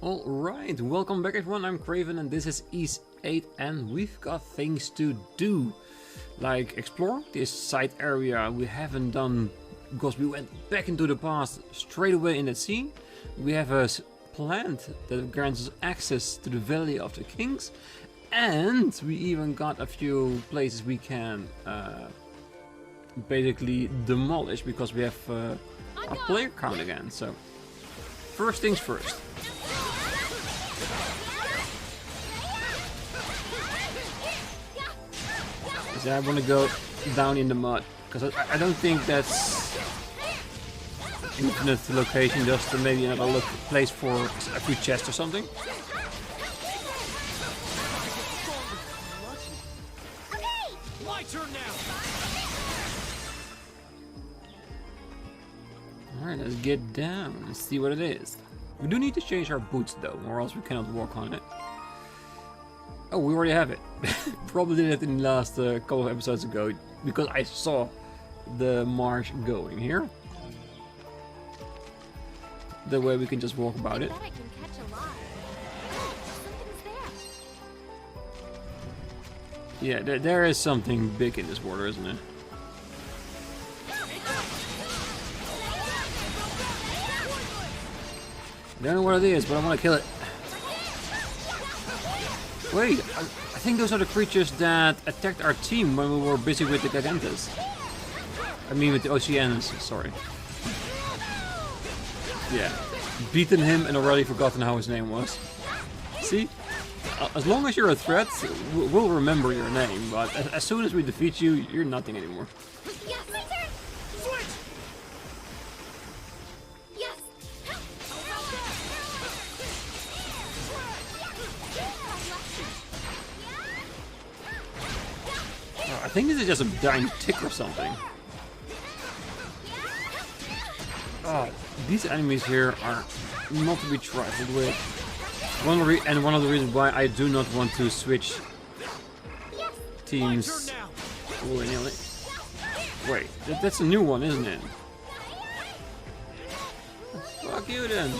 Alright, welcome back everyone, I'm Craven and this is East 8 and we've got things to do. Like explore this side area we haven't done because we went back into the past straight away in that scene. We have a plant that grants us access to the Valley of the Kings. And we even got a few places we can basically demolish because we have our player count again. So first things first. So I want to go down in the mud because I don't think that's infinite location, just maybe another place for a few chests or something. Okay, my turn now. Alright, let's get down and see what it is. We do need to change our boots though, or else we cannot walk on it. Oh, we already have it. Probably did it in the last couple of episodes ago, because I saw the marsh going here. That way we can just walk about it. I can catch a lot. Something's there. Yeah, there is something big in this water, isn't it? I don't know what it is, but I want to kill it. Wait, I think those are the creatures that attacked our team when we were busy with the Gigantes. I mean with the Oceans, sorry. Yeah, beaten him and already forgotten how his name was. See? As long as you're a threat, we'll remember your name, but as soon as we defeat you, you're nothing anymore. Yes, my turn. Switch. Yes. I think this is just a dying tick or something. Oh, these enemies here are not to be trifled with. One of the reasons why I do not want to switch teams willy-nilly. Wait, that's a new one, isn't it? Fuck you then.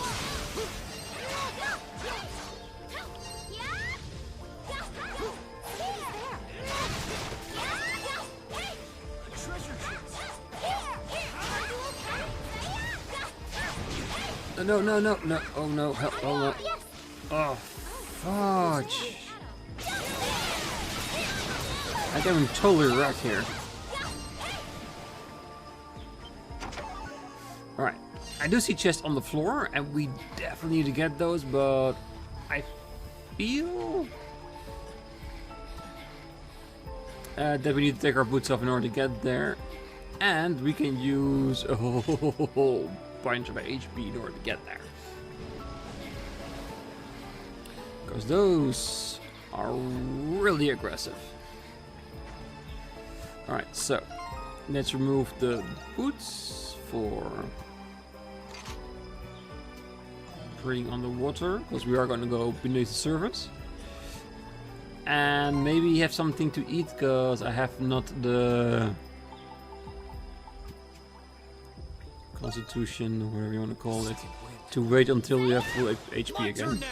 No, oh no, help, oh no. Oh, fudge. I got him totally wrecked here. Alright, I do see chests on the floor, and we definitely need to get those, but I feel that we need to take our boots off in order to get there, and we can use a whole bunch of HP in order to get there. Because those are really aggressive. Alright, so let's remove the boots for breathing underwater, because we are going to go beneath the surface. And maybe have something to eat, because I have not the Constitution, or whatever you want to call it, to wait until we have full HP again.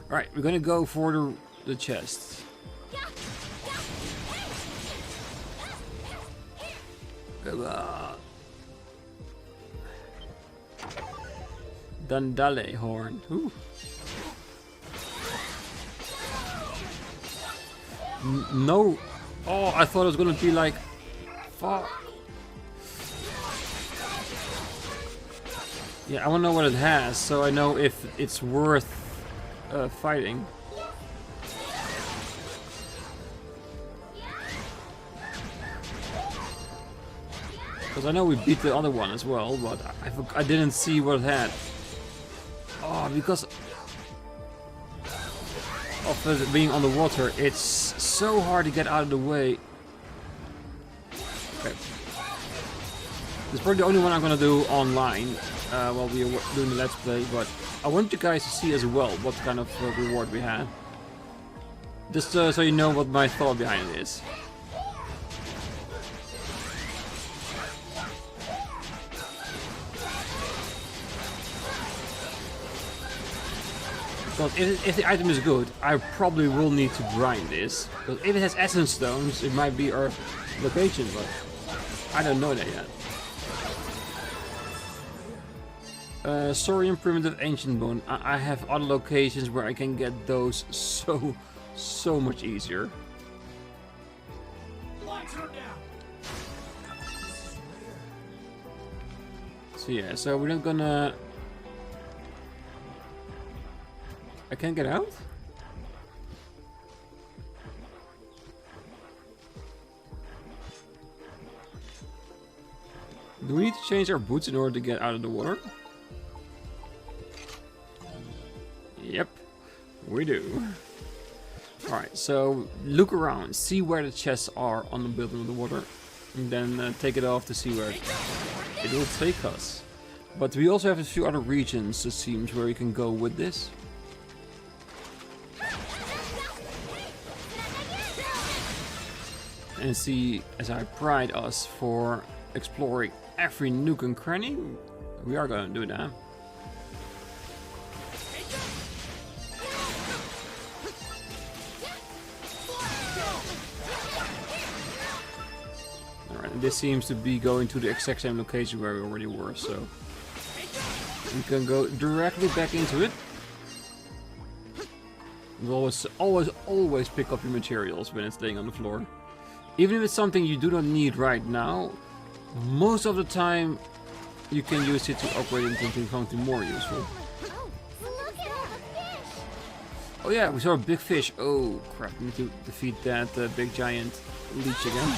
Alright, we're gonna go for the chest. Dandale horn. Ooh. No. Oh, I thought it was gonna be like. Fuck. Yeah, I want to know what it has, so I know if it's worth fighting. Because I know we beat the other one as well, but I didn't see what it had. Oh, because of it being on the water, it's so hard to get out of the way. Okay. This is probably the only one I'm gonna do online while we are doing the Let's Play, but I want you guys to see as well what kind of reward we had. Just so you know what my thought behind it is. Because if the item is good, I probably will need to grind this. Because if it has essence stones, it might be our location, but I don't know that yet. Saurian primitive ancient bone. I have other locations where I can get those so much easier. So yeah, so we're not gonna... I can't get out? Do we need to change our boots in order to get out of the water? Yep, we do. Alright, so look around, see where the chests are on the bottom of the water, and then take it off to see where it will take us. But we also have a few other regions, it seems, where you can go with this. And see, as I pride us for exploring every nook and cranny, we are gonna do that. Alright, this seems to be going to the exact same location where we already were, so we can go directly back into it. And always pick up your materials when it's laying on the floor. Even if it's something you do not need right now, most of the time you can use it to upgrade it into something more useful. Oh yeah, we saw a big fish. Oh crap, we need to defeat that big giant leech again.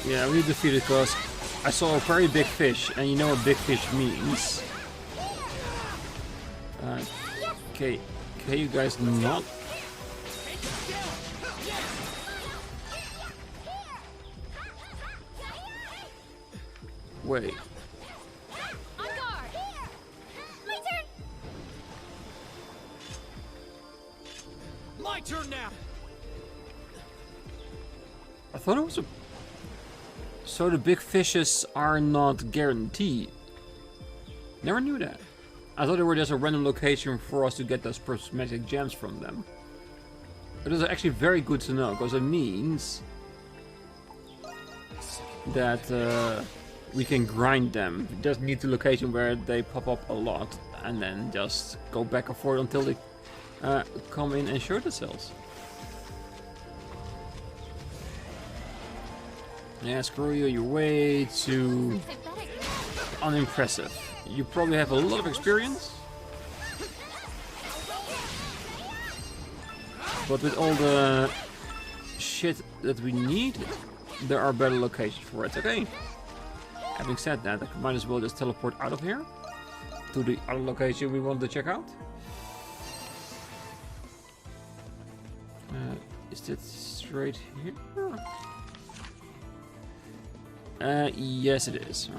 Yeah, we need to defeat it because I saw a very big fish, and you know what big fish means. Okay, can you guys not? Wait. My turn now. I thought it was a... So the big fishes are not guaranteed. Never knew that. I thought they were just a random location for us to get those prismatic gems from them. It is actually very good to know, because it means that we can grind them. We just need the location where they pop up a lot, and then just go back and forth until they come in and show themselves. Yeah, screw you, you're way too unimpressive. You probably have a lot of experience, but with all the shit that we need, there are better locations for it. Okay, having said that, I might as well just teleport out of here to the other location we want to check out. Is that straight here? Yes it is. All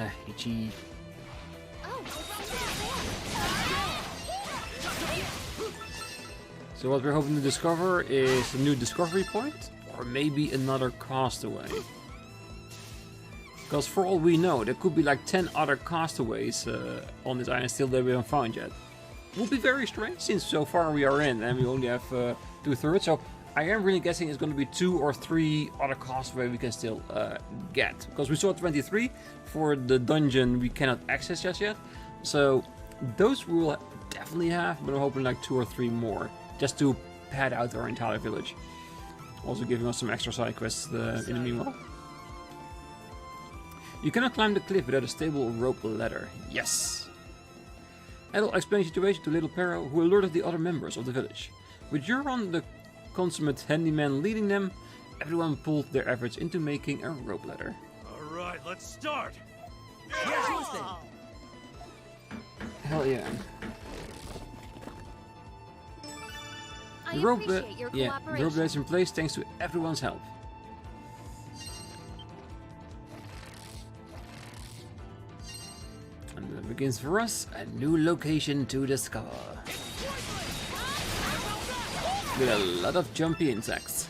right. Itchy. So what we're hoping to discover is a new discovery point, or maybe another castaway. Because for all we know, there could be like 10 other castaways on this island still that we haven't found yet. Would be very strange, since so far we are in and we only have 2/3. So I am really guessing it's going to be 2 or 3 other castaways we can still get. Because we saw 23 for the dungeon we cannot access just yet. So those we will definitely have, but I'm hoping like 2 or 3 more. Just to pad out our entire village. Also giving us some extra side quests in the meanwhile. You cannot climb the cliff without a stable rope ladder. Yes! Adol explained the situation to Little Pero, who alerted the other members of the village. With Euron, the consummate handyman, leading them, everyone pulled their efforts into making a rope ladder. Alright, let's start! Hell yeah. The rope is in place thanks to everyone's help. And that begins for us a new location to discover. With a lot of jumpy insects.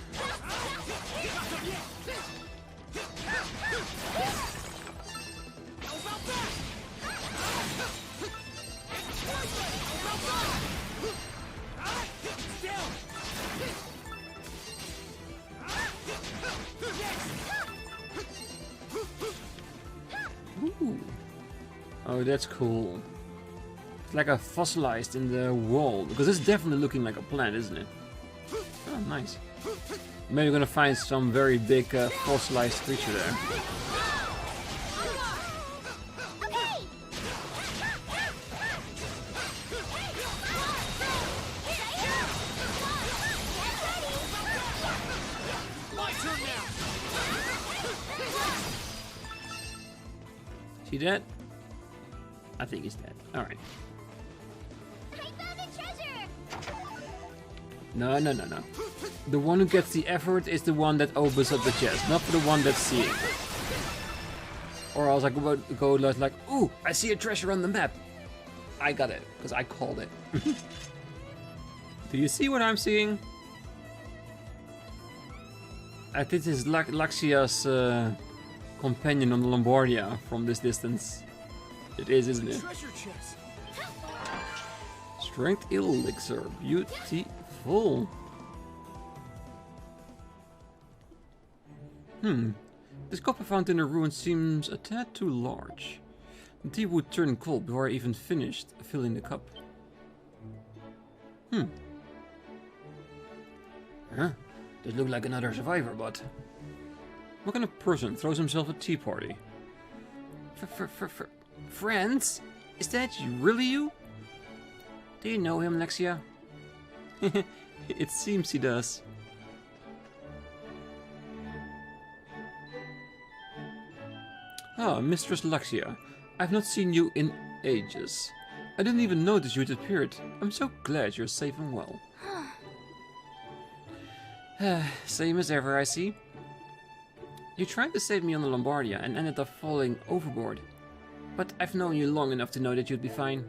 Ooh. Oh, that's cool. It's like a fossilized in the wall, because it's definitely looking like a plant, isn't it? Oh, nice. Maybe we're gonna find some very big fossilized creature there. Is he dead? I think he's dead. Alright. No. The one who gets the effort is the one that opens up the chest, not the one that's seeing. Or else I go like, ooh, I see a treasure on the map. I got it, because I called it. Do you see what I'm seeing? I think this is Laxia's companion on the Lombardia from this distance. It is, isn't it? Strength elixir, beautiful. This copper found in the ruins seems a tad too large. The tea would turn cold before I even finished filling the cup. Huh? Does look like another survivor, but what kind of person throws himself a tea party? Friends? Is that really you? Do you know him, Laxia? It seems he does. Ah, Mistress Laxia. I've not seen you in ages. I didn't even notice you'd appeared. I'm so glad you're safe and well. Same as ever, I see. You tried to save me on the Lombardia and ended up falling overboard. But I've known you long enough to know that you'd be fine.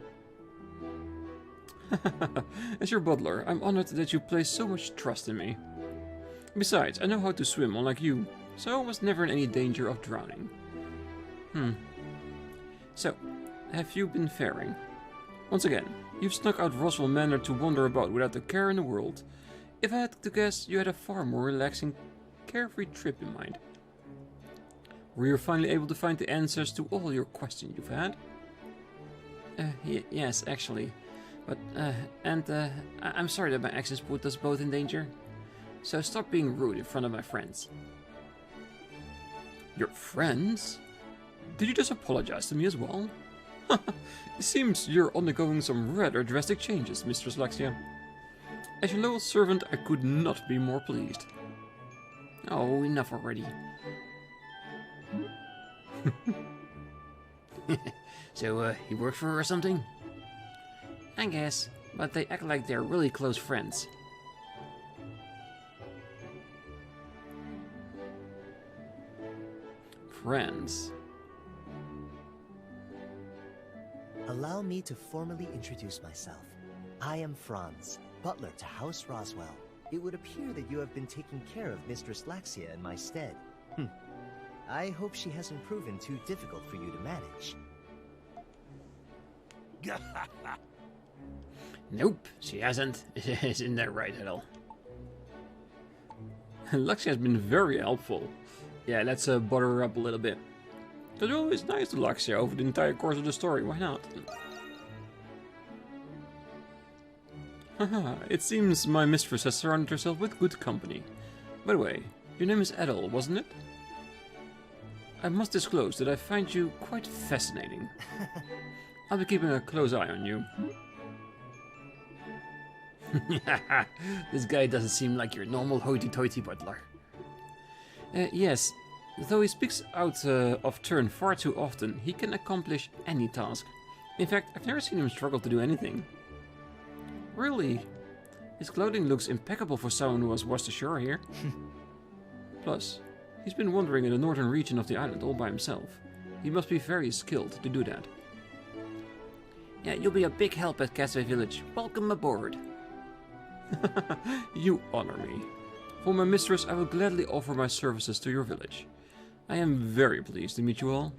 As your butler, I'm honored that you place so much trust in me. Besides, I know how to swim, unlike you, so I was never in any danger of drowning. So, have you been faring? Once again, you've snuck out Roswell Manor to wander about without a care in the world. If I had to guess, you had a far more relaxing, carefree trip in mind. Were you finally able to find the answers to all your questions you've had? Yes, actually. But, I'm sorry that my actions put us both in danger. So stop being rude in front of my friends. Your friends? Did you just apologize to me as well? It seems you're undergoing some rather drastic changes, Mistress Laxia. As your loyal servant, I could not be more pleased. Oh, enough already. So, he works for her or something? I guess, but they act like they're really close friends. Friends. Allow me to formally introduce myself. I am Franz, butler to House Roswell. It would appear that you have been taking care of Mistress Laxia in my stead. I hope she hasn't proven too difficult for you to manage. Nope, she hasn't. Isn't that right, Adol? Laxia has been very helpful. Yeah, let's butter her up a little bit. Adol is nice to Laxia over the entire course of the story, why not? Haha, it seems my mistress has surrounded herself with good company. By the way, your name is Adol, wasn't it? I must disclose that I find you quite fascinating. I'll be keeping a close eye on you. This guy doesn't seem like your normal hoity-toity butler. Yes, though he speaks out of turn far too often, he can accomplish any task. In fact, I've never seen him struggle to do anything. Really? His clothing looks impeccable for someone who has washed ashore here. Plus, he's been wandering in the northern region of the island all by himself. He must be very skilled to do that. Yeah, you'll be a big help at Castaway Village. Welcome aboard. You honor me. For my mistress, I will gladly offer my services to your village. I am very pleased to meet you all.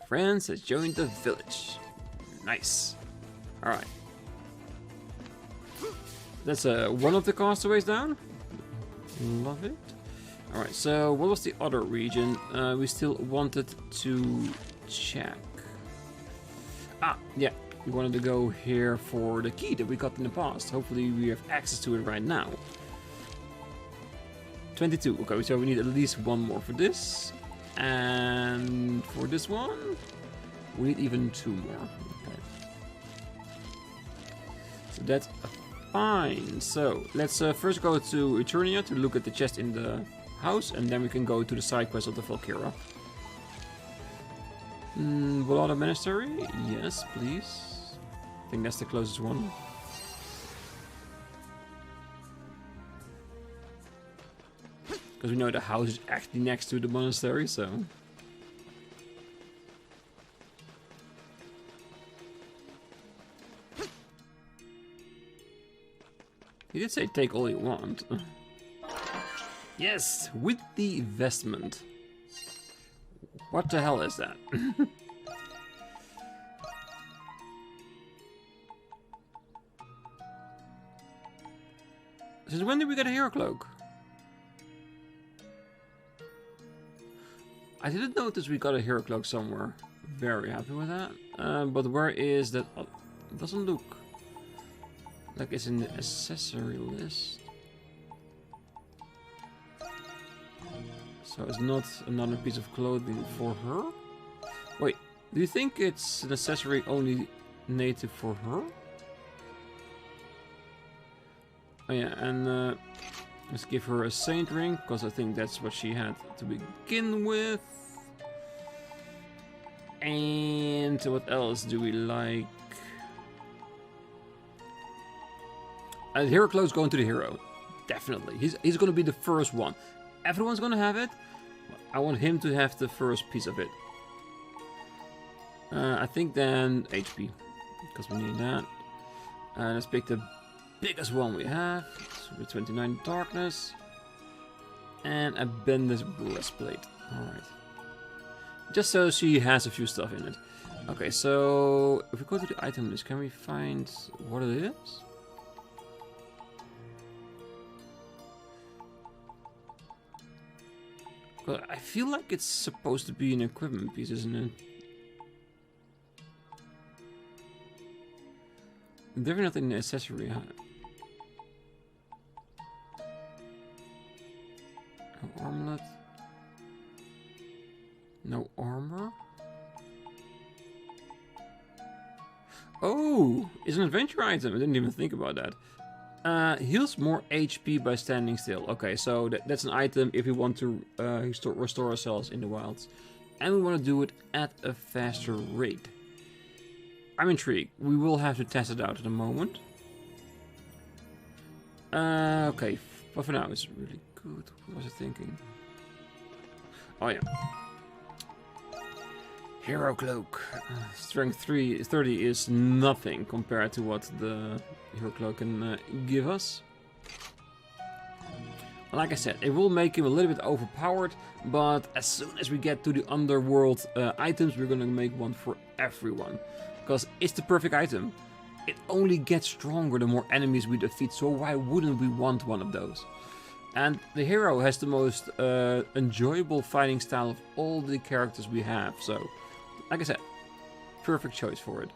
Friends has joined the village. Nice. Alright. That's one of the castaways down. Love it. Alright, so what was the other region we still wanted to check? Ah, yeah. We wanted to go here for the key that we got in the past. Hopefully we have access to it right now. 22. Okay, so we need at least one more for this. And for this one, we need even 2 more. Okay. So that's fine. So let's first go to Eternia to look at the chest in the house, and then we can go to the side quest of the Felkira. Volada Monastery? Yes, please. I think that's the closest one. Because we know the house is actually next to the monastery, so... He did say take all you want. Yes, with the investment. What the hell is that? Since when did we get a hero cloak? I didn't notice we got a hero cloak somewhere. Very happy with that. But where is that? Oh, it doesn't look like it's in the accessory list. So it's not another piece of clothing for her? Wait, do you think it's an accessory only native for her? Oh yeah, and let's give her a saint ring, because I think that's what she had to begin with. And what else do we like? Hero clothes going to the hero. Definitely. He's going to be the first one. Everyone's going to have it. I want him to have the first piece of it. I think then HP, because we need that. Let's pick the biggest one we have. So with 29 darkness. And a bendless breastplate. Alright. Just so she has a few stuff in it. Okay, so if we go to the item list, can we find what it is? Well, I feel like it's supposed to be an equipment piece, isn't it? Definitely an accessory. No armlet. No armor. Oh, it's an adventure item. I didn't even think about that. Heals more HP by standing still. Okay, so that's an item if we want to restore ourselves in the wilds. And we want to do it at a faster rate. I'm intrigued. We will have to test it out in a moment. Okay, but for now it's really good. What was I thinking? Oh yeah. Hero Cloak. Strength 30 is nothing compared to what the Hero Cloak can give us. Like I said, it will make him a little bit overpowered, but as soon as we get to the underworld items, we're gonna make one for everyone. Because it's the perfect item. It only gets stronger the more enemies we defeat, so why wouldn't we want one of those? And the hero has the most enjoyable fighting style of all the characters we have, so... Like I said, perfect choice for it.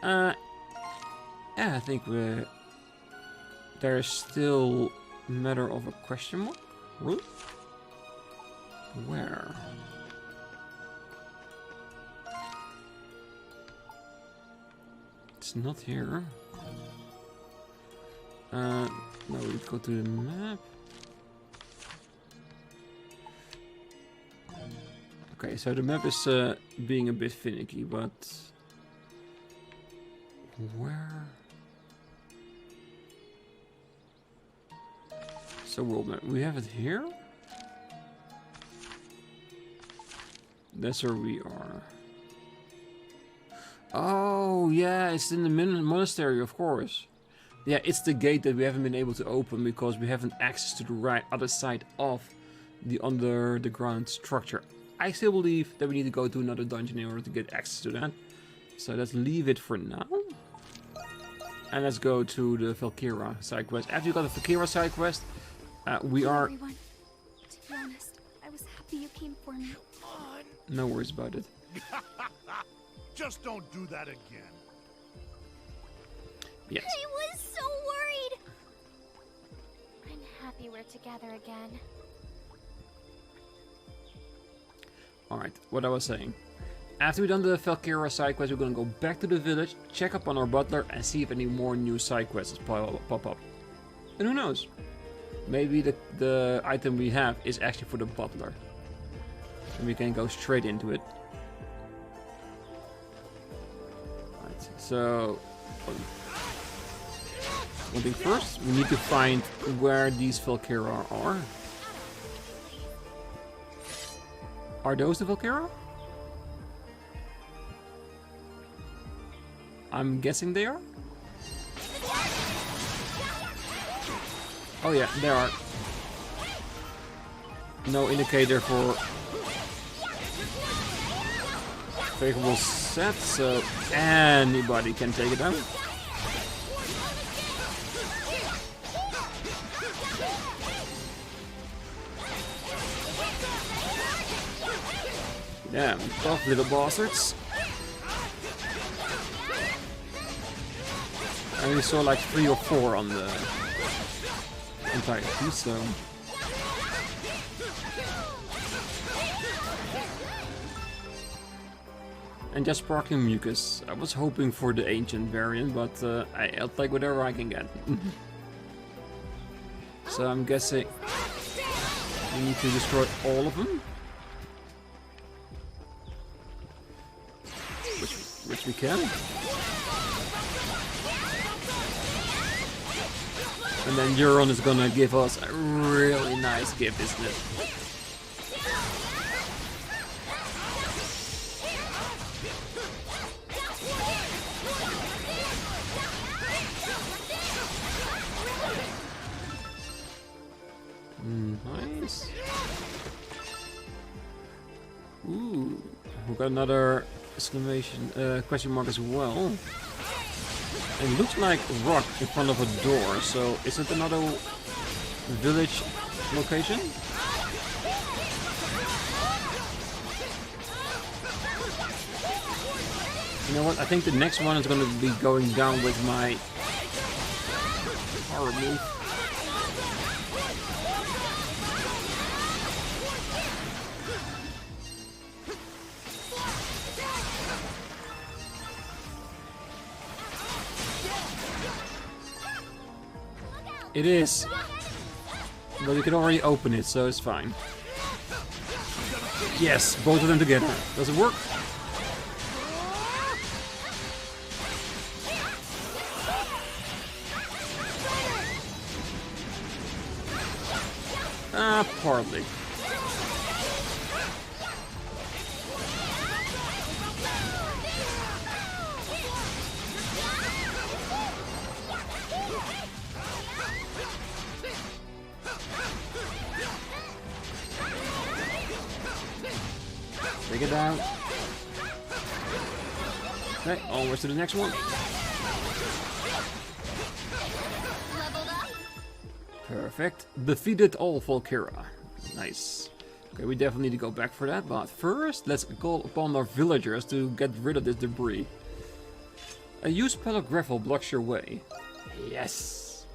Yeah, I think there's still a matter of a question mark. Roof? Where? It's not here. Now we go to the map. Okay, so the map is being a bit finicky, but Where? So world map. We have it here. That's where we are. Oh yeah, it's in the monastery, of course. Yeah, it's the gate that we haven't been able to open because we haven't access to the right other side of the underground structure. I still believe that we need to go to another dungeon in order to get access to that. So let's leave it for now. And let's go to the Felkira Sidequest. After you got the Felkira Sidequest, we are... Everyone. To be honest, I was happy you came for me. No worries about it. Just don't do that again. Yes. I was so worried. I'm happy we're together again. Alright, what I was saying. After we've done the Felkira side quest, we're gonna go back to the village, check up on our butler, and see if any more new side quests pop up. And who knows? Maybe the item we have is actually for the butler. And we can go straight into it. Right, so... one thing first, we need to find where these Felkira are. Are those the Felkira? I'm guessing they are? Oh yeah, they are. No indicator for favorable set, so anybody can take it down. Damn, tough little bastards. I only saw like 3 or 4 on the entire piece, so... And just sparkling mucus. I was hoping for the ancient variant, but I'll take whatever I can get. So I'm guessing we need to destroy all of them. Which we can. And then Euron is gonna give us a really nice gift, isn't it? Nice. Ooh, we got another exclamation question mark as well. It looks like rock in front of a door, so is it another village location? You know what, I think the next one is going to be going down with my horror move. It is, but you can already open it, so it's fine. Yes, both of them together. Does it work? Partly. Take it down. Okay, onwards to the next one. Perfect. Defeated all Felkira. Nice. Okay, we definitely need to go back for that, but first, let's call upon our villagers to get rid of this debris. A used pile of gravel blocks your way. Yes!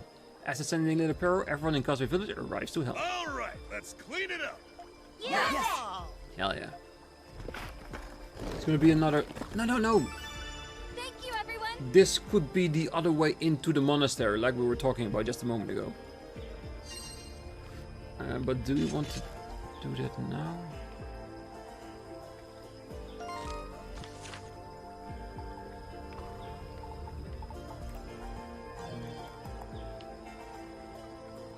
As ascending little peril, everyone in Causeway Village arrives to help. Alright, let's clean it up! Yes! Hell yeah. It's gonna be another... No! Thank you, everyone! This could be the other way into the monastery, like we were talking about just a moment ago. But do we want to do that now?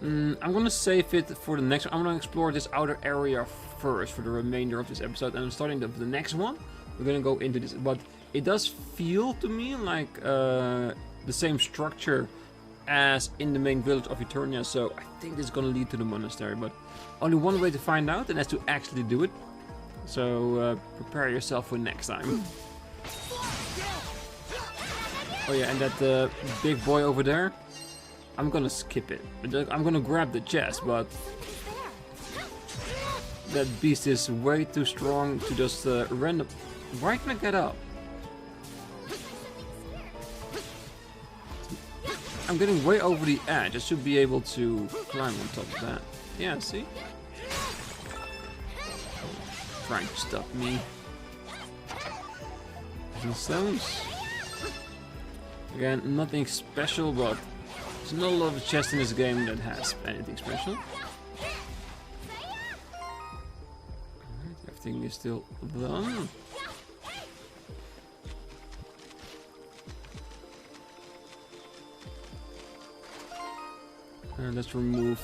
I'm gonna save it for the next one. I'm gonna explore this outer area first for the remainder of this episode, and I'm starting the next one. We're gonna go into this, but it does feel to me like the same structure as in the main village of Eternia, so I think this is gonna lead to the monastery, but only one way to find out, and that's to actually do it. So prepare yourself for next time. Oh yeah, and that big boy over there, I'm gonna skip it. I'm gonna grab the chest, but that beast is way too strong to just random. Why can I get up? I'm getting way over the edge. I should be able to climb on top of that. Yeah, see? Trying to stop me. Some stones. Again, nothing special, but there's not a lot of chests in this game that has anything special. Alright, everything is still done. And let's remove...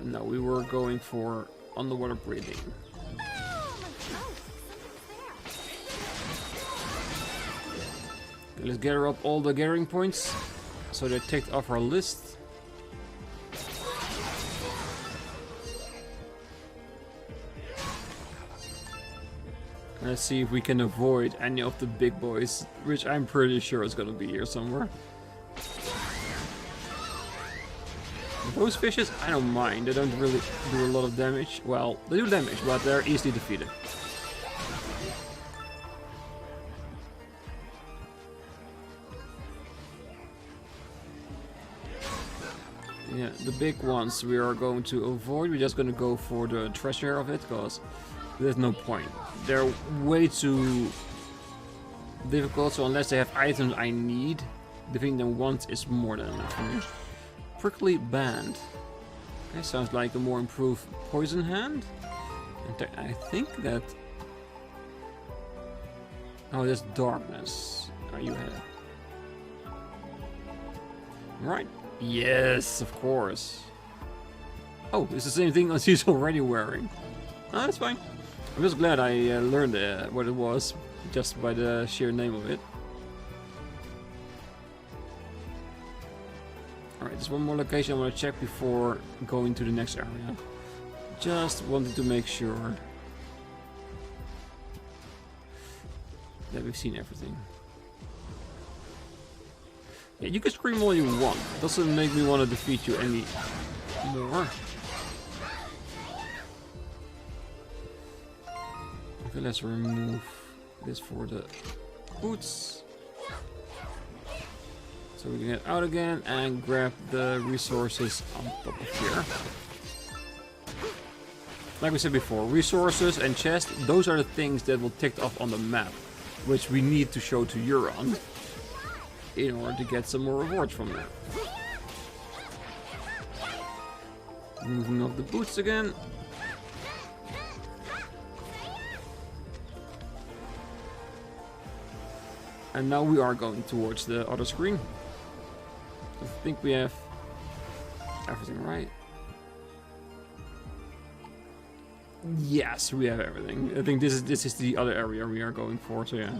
no, we were going for underwater breathing. Okay, let's gather up all the gathering points so they're ticked off our list. And let's see if we can avoid any of the big boys, which I'm pretty sure is gonna be here somewhere. Those fishes, I don't mind. They don't really do a lot of damage. Well, they do damage, but they're easily defeated. Yeah, the big ones we are going to avoid. We're just going to go for the treasure of it, because there's no point. They're way too difficult, so unless they have items I need, defeating them once is more than enough for me. Prickly band. Okay, sounds like a more improved poison hand. And I think that... Oh, there's darkness. Are you ahead? Right. Yes, of course. Oh, it's the same thing as he's already wearing. Oh, that's fine. I'm just glad I learned what it was just by the sheer name of it. Alright, there's one more location I want to check before going to the next area. Just wanted to make sure that we've seen everything. Yeah, you can scream all you want. Doesn't make me want to defeat you any more. Okay, let's remove this for the boots. So we can get out again and grab the resources on top of here. Like we said before, resources and chests, those are the things that will tick off on the map, which we need to show to Euron in order to get some more rewards from that. Moving off the boots again. And now we are going towards the other screen. I think we have everything right. Yes, we have everything. I think this is the other area we are going for, so yeah.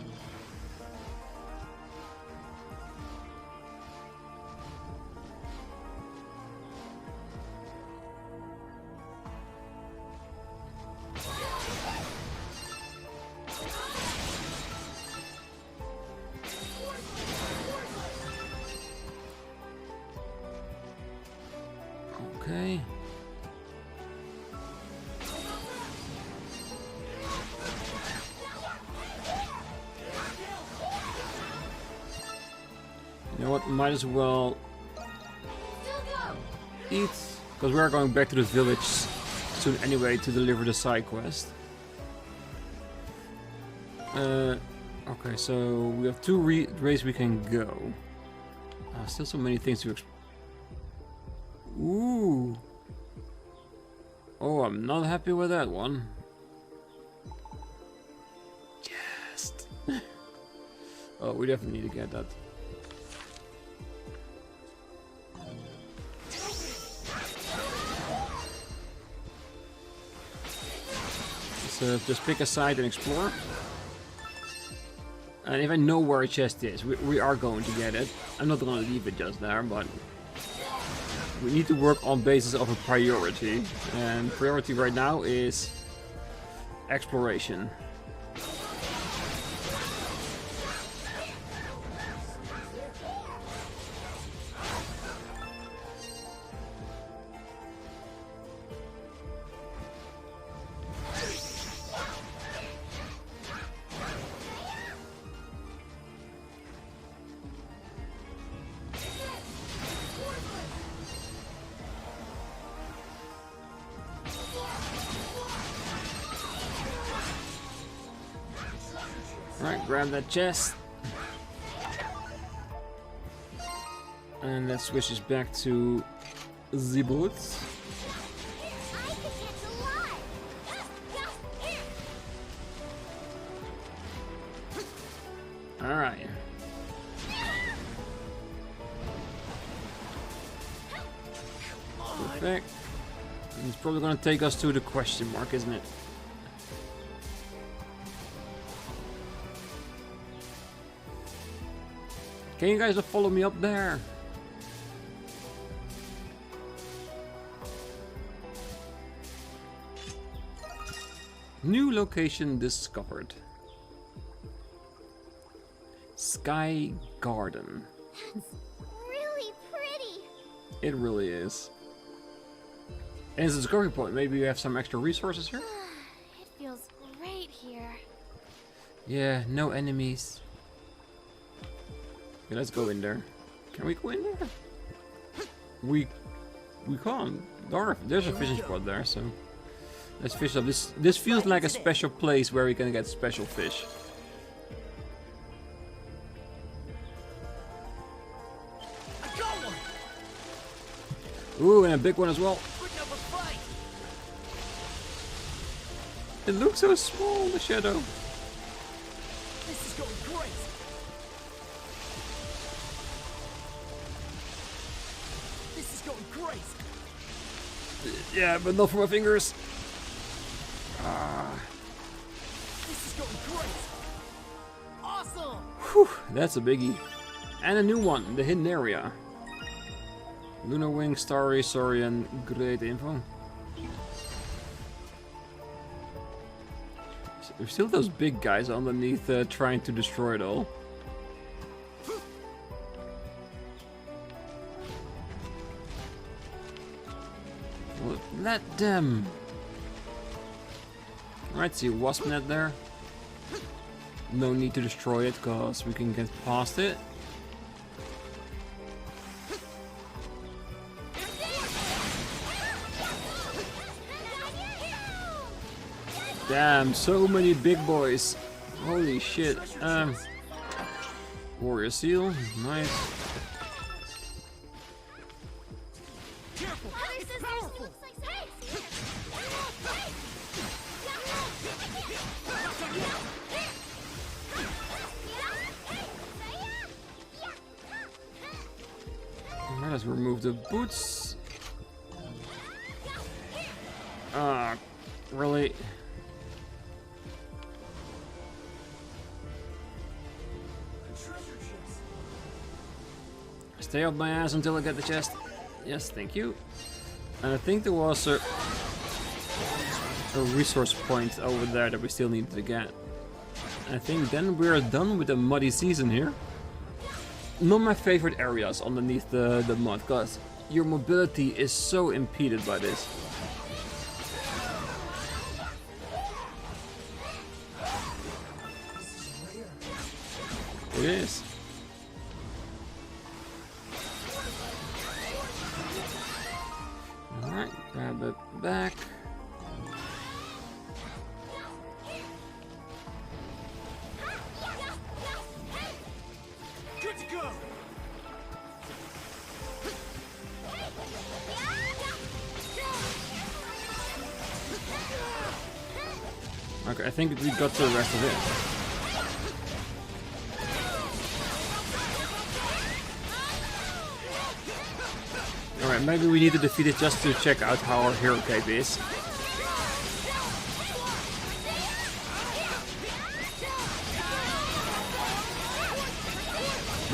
Okay. You know what? Might as well eat, because we are going back to the village soon anyway to deliver the side quest. Okay, so we have two ways we can go. Still so many things to explore. Ooh. Oh, I'm not happy with that one. Yes. Oh, we definitely need to get that. just pick a side and explore. And if I know where a chest is, we are going to get it. I'm not going to leave it just there, but we need to work on basis of a priority. And priority right now is exploration. Alright, grab that chest. And that switches back to the boat. Alright. Perfect. And it's probably gonna take us to the question mark, isn't it? Can you guys follow me up there? New location discovered. Sky Garden. That's really pretty. It really is. And it's a discovery point. Maybe you have some extra resources here? It feels great here. Yeah, no enemies. Okay, let's go in there. Can we go in there? We can't. There's a fishing spot there, so let's fish up. This feels like a special place where we can get special fish. Ooh, and a big one as well. It looks so small, the shadow. This is going great. This is going great. Yeah, but not for my fingers. This is going great. Awesome. Whew, that's a biggie. And a new one, the hidden area. Lunar Wing, Starry, Saurian, great info. There's still those big guys underneath trying to destroy it all. Well, let them. Right, see a wasp net there. No need to destroy it because we can get past it. Damn, so many big boys. Holy shit. Warrior seal, nice. Careful. It's powerful. Alright, let's remove the boots. Really? Stay up my ass until I get the chest. Yes, thank you. And I think there was a resource point over there that we still needed to get. I think then we're done with the muddy season here. Not my favorite areas underneath the mud, because your mobility is so impeded by this. It is. Alright, grab it back. Good to go. Okay, I think we got to the rest of it. Alright, maybe we need to defeat it just to check out how our hero cape is.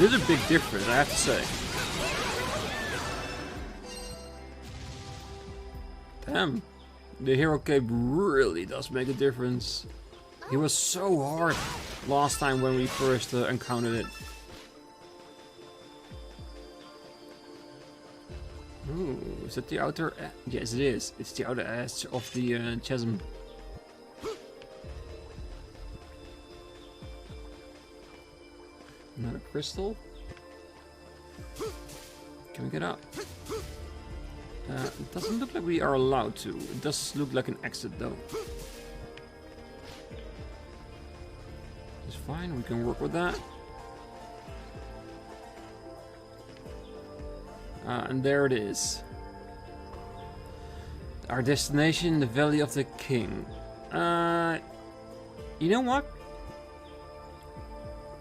This is a big difference, I have to say. Damn, the hero cape really does make a difference. He was so hard last time when we first encountered it. Ooh, is that the outer? Yes, it is. It's the outer edge of the chasm. Another crystal. Can we get up? It doesn't look like we are allowed to. It does look like an exit though. It's fine, we can work with that. And there it is. Our destination, the Valley of the King. You know what?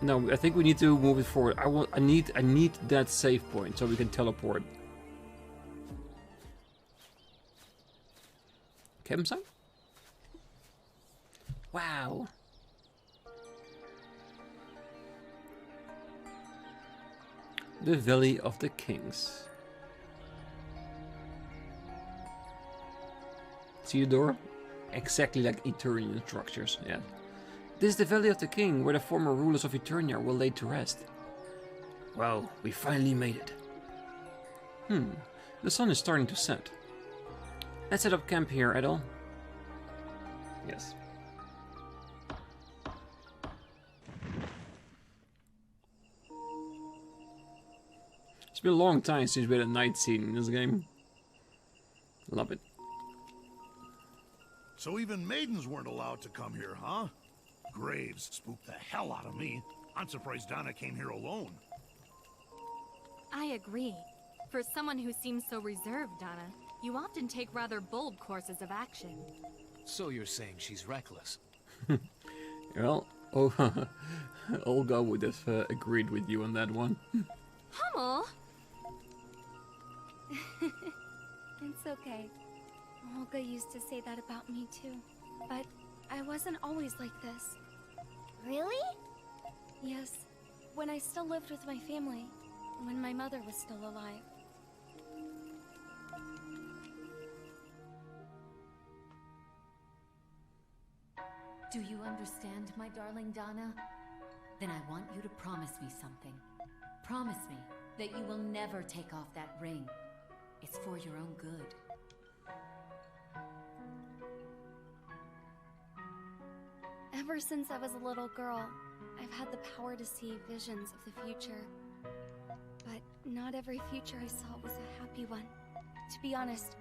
No, I think we need to move it forward. I need that save point so we can teleport. Campsite? Wow. The Valley of the Kings. See the door? Exactly like Eternian structures, yeah. This is the Valley of the King, where the former rulers of Eternia were laid to rest. Well, we finally made it. The sun is starting to set. Let's set up camp here, Adol. Yes. It's been a long time since we had a night scene in this game. Love it. So even maidens weren't allowed to come here, huh? Graves spooked the hell out of me. I'm surprised Dana came here alone. I agree. For someone who seems so reserved, Dana, you often take rather bold courses of action. So you're saying she's reckless? Well, Olga would have agreed with you on that one. Hummel! It's okay. Olga used to say that about me too. But I wasn't always like this. Really? Yes. When I still lived with my family. When my mother was still alive. Do you understand, my darling Dana? Then I want you to promise me something. Promise me that you will never take off that ring. It's for your own good. Ever since I was a little girl, I've had the power to see visions of the future. But not every future I saw was a happy one. To be honest,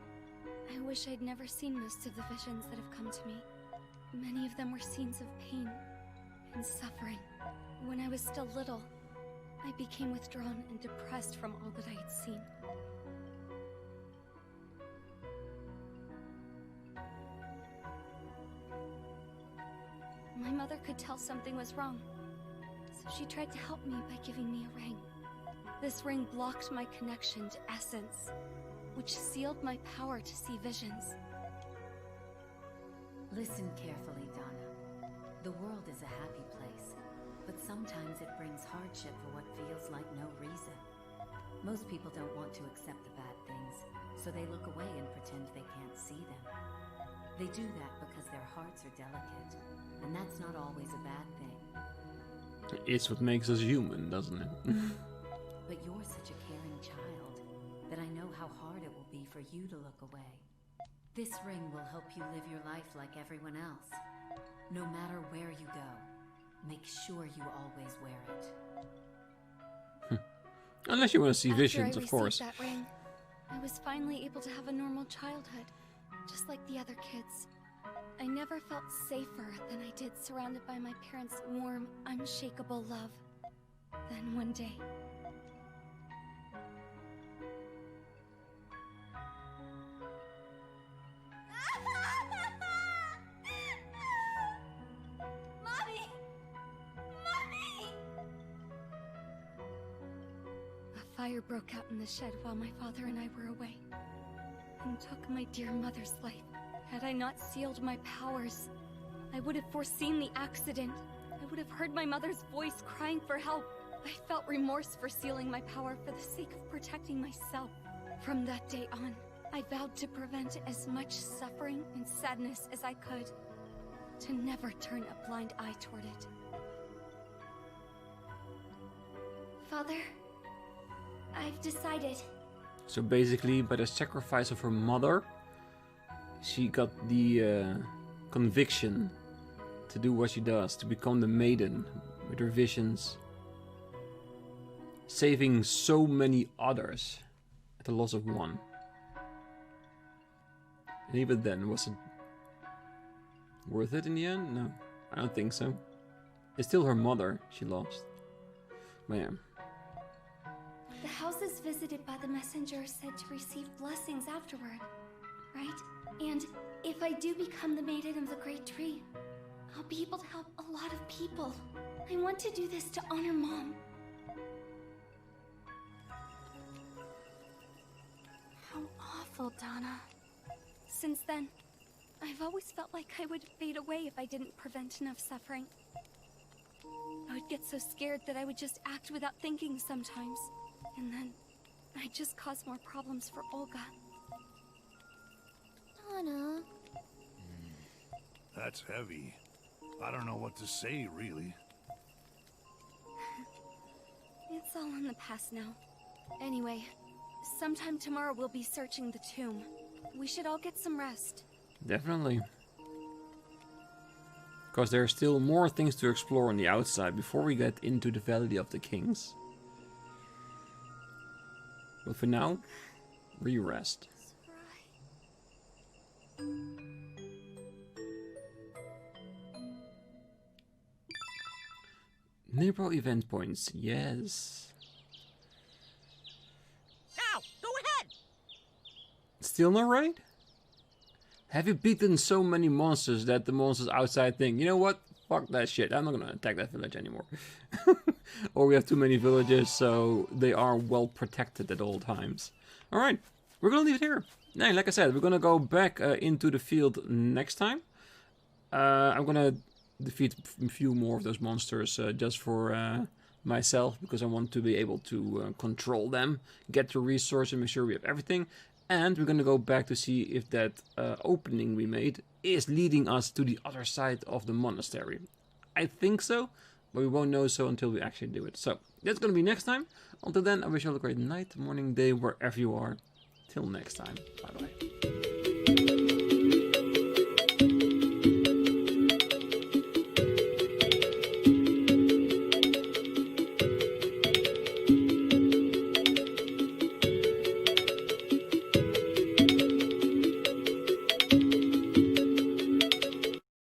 I wish I'd never seen most of the visions that have come to me. Many of them were scenes of pain and suffering. When I was still little, I became withdrawn and depressed from all that I had seen. My mother could tell something was wrong, so she tried to help me by giving me a ring. This ring blocked my connection to Essence, which sealed my power to see visions. Listen carefully, Dana. The world is a happy place, but sometimes it brings hardship for what feels like no reason. Most people don't want to accept the bad things, so they look away and pretend they can't see them. They do that because their hearts are delicate, and that's not always a bad thing. It's what makes us human, doesn't it? But you're such a caring child that I know how hard it will be for you to look away. This ring will help you live your life like everyone else. No matter where you go, make sure you always wear it. Unless you want to see After visions, I of course. received that ring, I was finally able to have a normal childhood, just like the other kids. I never felt safer than I did surrounded by my parents' warm, unshakable love. Then one day... Mommy! Mommy! A fire broke out in the shed while my father and I were away, and took my dear mother's life. Had I not sealed my powers, I would have foreseen the accident. I would have heard my mother's voice crying for help. I felt remorse for sealing my power for the sake of protecting myself. From that day on, I vowed to prevent as much suffering and sadness as I could, to never turn a blind eye toward it. Father, I've decided. So basically, by the sacrifice of her mother, she got the conviction to do what she does, to become the maiden with her visions, saving so many others at the loss of one. And even then, was it worth it in the end? No, I don't think so. It's still her mother she lost. But yeah. The house is visited by the messenger said to receive blessings afterward, right? And if I do become the maiden of the Great Tree, I'll be able to help a lot of people. I want to do this to honor Mom. How awful, Dana. Since then, I've always felt like I would fade away if I didn't prevent enough suffering. I would get so scared that I would just act without thinking sometimes. And then, I'd just cause more problems for Olga. Dana. That's heavy. I don't know what to say, really. It's all in the past now. Anyway, sometime tomorrow we'll be searching the tomb. We should all get some rest. Definitely. Because there are still more things to explore on the outside before we get into the Valley of the Kings. But for now, we rest. Nearby event points, yes. Now, go ahead! Still no raid? Have you beaten so many monsters that the monsters outside think, you know what? Fuck that shit, I'm not gonna attack that village anymore. Or we have too many villages, so they are well protected at all times. Alright, we're gonna leave it here. Now, like I said, we're gonna go back into the field next time. I'm gonna defeat a few more of those monsters just for myself, because I want to be able to control them, get the resources, and make sure we have everything. And we're gonna go back to see if that opening we made is leading us to the other side of the monastery. I think so, but we won't know so until we actually do it. So that's gonna be next time. Until then, I wish you all a great night, morning, day, wherever you are. Till next time. Bye bye.